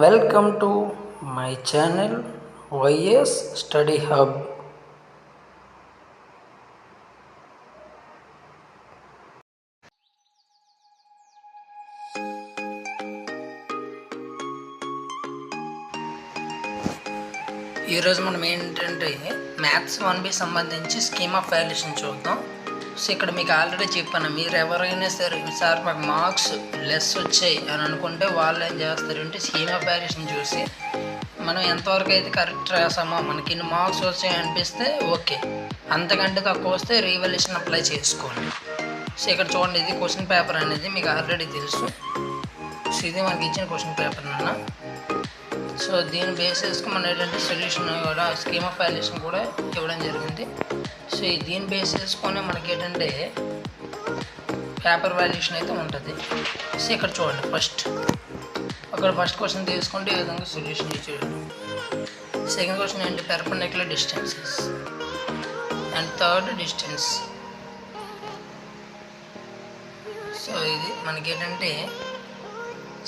Welcome to my channel YS study hub. ఈరోజు మనం ఏంటంటే మ్యాథ్స్ 1B సంబంధించి స్కీమ్ ఆఫ్ వాల్యుయేషన్ చూద్దాం. సో ఇక్కడ మీకు ఆల్రెడీ చెప్పాను, మీరు ఎవరైనా సరే సార్ మాకు మార్క్స్ లెస్ వచ్చాయి అని అనుకుంటే వాళ్ళు ఏం చేస్తారంటే స్కీమ్ ఆఫ్ వాల్యుయేషన్ చూసి మనం ఎంతవరకు అయితే కరెక్ట్ రాసామో, మనకి ఇన్ని మార్క్స్ వచ్చాయి అనిపిస్తే ఓకే, అంతకంటే తక్కువ వస్తే రీవాల్యుయేషన్ అప్లై చేసుకోండి. సో ఇక్కడ చూడండి, ఇది క్వశ్చన్ పేపర్ అనేది మీకు ఆల్రెడీ తెలుసు. సో ఇది మనకి ఇచ్చిన క్వశ్చన్ పేపర్ అన్న. సో దీని బేసిస్కి మనం ఏంటంటే సొల్యూషన్ కూడా స్కీమ్ ఆఫ్ వాల్యుయేషన్ కూడా ఇవ్వడం జరిగింది. సో దీని బేస్ చేసుకొని మనకి ఏంటంటే పేపర్ వాల్యుయేషన్ అయితే ఉంటుంది. సో ఇక్కడ చూడండి, ఫస్ట్ క్వశ్చన్ తీసుకుంటే ఈ విధంగా సొల్యూషన్ ఇచ్చాడు. సెకండ్ క్వశ్చన్ ఏంటి, perpendicular distances, and third distance. So ఇది మనకి ఏంటంటే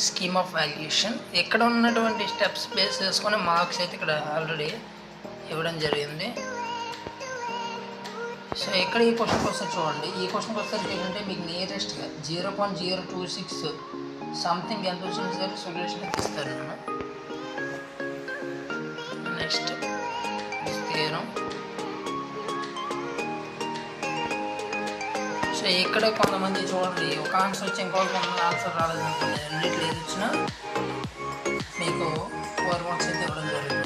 స్కీమ్ ఆఫ్ వాల్యుయేషన్. ఇక్కడ ఉన్నటువంటి స్టెప్స్ బేస్ చేసుకొని మార్క్స్ అయితే ఇక్కడ ఆల్రెడీ ఇవ్వడం జరిగింది. సో ఇక్కడ ఈ క్వశ్చన్కి వస్తే చూడండి, ఈ క్వశ్చన్కి వచ్చేసరికి ఏంటంటే మీకు నియరెస్ట్గా 0.026 సంథింగ్ ఎంత వచ్చినా సరే సొల్యూషన్ అయితే ఇస్తారు. Next theorem. సో ఇక్కడ కొంతమంది చూడండి, ఒక ఆన్సర్ వచ్చి ఇంకొక ఆన్సర్ రాలేదనుకోండి, రెండింటిలో ఏది వచ్చినా మీకు 4 మార్క్స్ అయితే ఇవ్వడం జరుగుతుంది.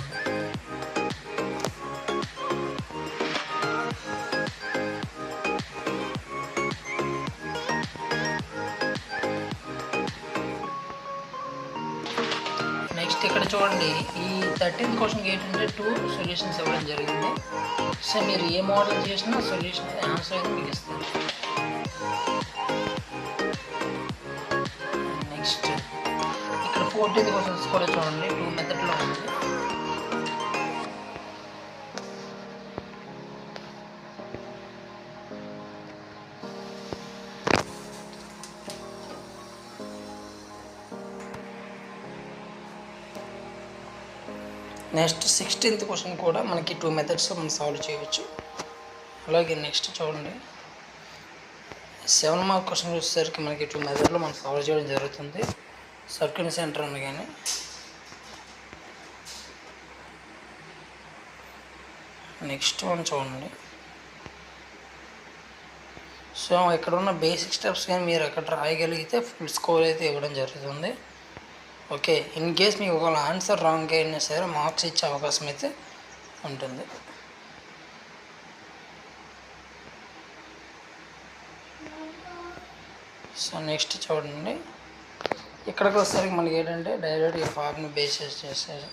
నెక్స్ట్ ఇక్కడ చూడండి, ఈ 13th క్వశ్చన్కి ఏంటంటే 2 సొల్యూషన్స్ ఇవ్వడం జరిగింది. సో మీరు ఏ మోడల్ చేసినా సొల్యూషన్ ఆన్సర్ అయితే మీకు ఇస్తారు. నెక్స్ట్ ఇక్కడ 14th క్వశ్చన్స్ కూడా చూడండి, 2 మెథడ్లో ఉంది. నెక్స్ట్ 16th క్వశ్చన్ కూడా మనకి 2 మెథడ్స్లో మనం సాల్వ్ చేయవచ్చు. అలాగే నెక్స్ట్ చూడండి, 7 మార్క్ క్వశ్చన్ వచ్చేసరికి మనకి 2 మెథడ్లో మనం సాల్వ్ చేయడం జరుగుతుంది. సర్కిల్ సెంటర్ అని కానీ నెక్స్ట్ వన్ చూడండి. సో ఇక్కడ ఉన్న బేసిక్ స్టెప్స్ కానీ మీరు అక్కడ రాయగలిగితే ఫుల్ స్కోర్ అయితే ఇవ్వడం జరుగుతుంది. ఓకే, ఇన్ కేస్ మీకు ఒకవేళ ఆన్సర్ రాంగ్ అయినా సరే మార్క్స్ ఇచ్చే అవకాశం అయితే ఉంటుంది. సో నెక్స్ట్ చూడండి, ఇక్కడికి వచ్చేసరికి మనకి ఏంటంటే డైరెక్ట్ ఈ ఫార్మ్ని బేసిస్ చేస్తారు,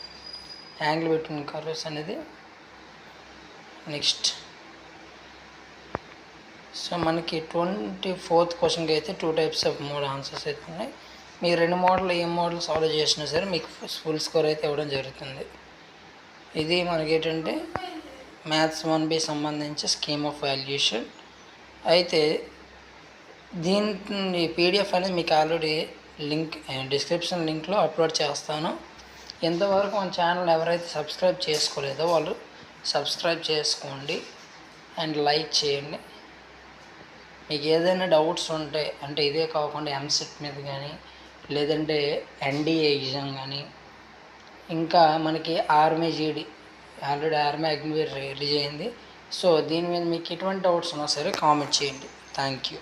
యాంగిల్ బిట్వీన్ కర్వ్స్ అనేది. నెక్స్ట్ సో మనకి 24th క్వశ్చన్కి అయితే 2 టైప్స్ ఆఫ్ 3 ఆన్సర్స్ అయితే ఉన్నాయి. మీరు 2 మోడల్ ఏ మోడల్ సాల్వ్ చేసినా సరే మీకు ఫుల్ స్కోర్ అయితే ఇవ్వడం జరుగుతుంది. ఇది మనకి ఏంటంటే మ్యాథ్స్ 1B సంబంధించి స్కీమ్ ఆఫ్ వాల్యుయేషన్. అయితే దీని PDF అనేది మీకు ఆల్రెడీ లింక్ డిస్క్రిప్షన్ లింక్లో అప్లోడ్ చేస్తాను. ఎంతవరకు మన ఛానల్ ఎవరైతే సబ్స్క్రైబ్ చేసుకోలేదో వాళ్ళు సబ్స్క్రైబ్ చేసుకోండి అండ్ లైక్ చేయండి. మీకు ఏదైనా డౌట్స్ ఉంటే, అంటే ఇదే కాకుండా ఎంసెట్ మీద కానీ లేదంటే NDA ఎగ్జామ్ కానీ, ఇంకా మనకి army GD already army Agniveer release అయింది. సో దీని మీద మీకు ఎటువంటి డౌట్స్ ఉన్నా సరే కామెంట్ చేయండి. Thank you.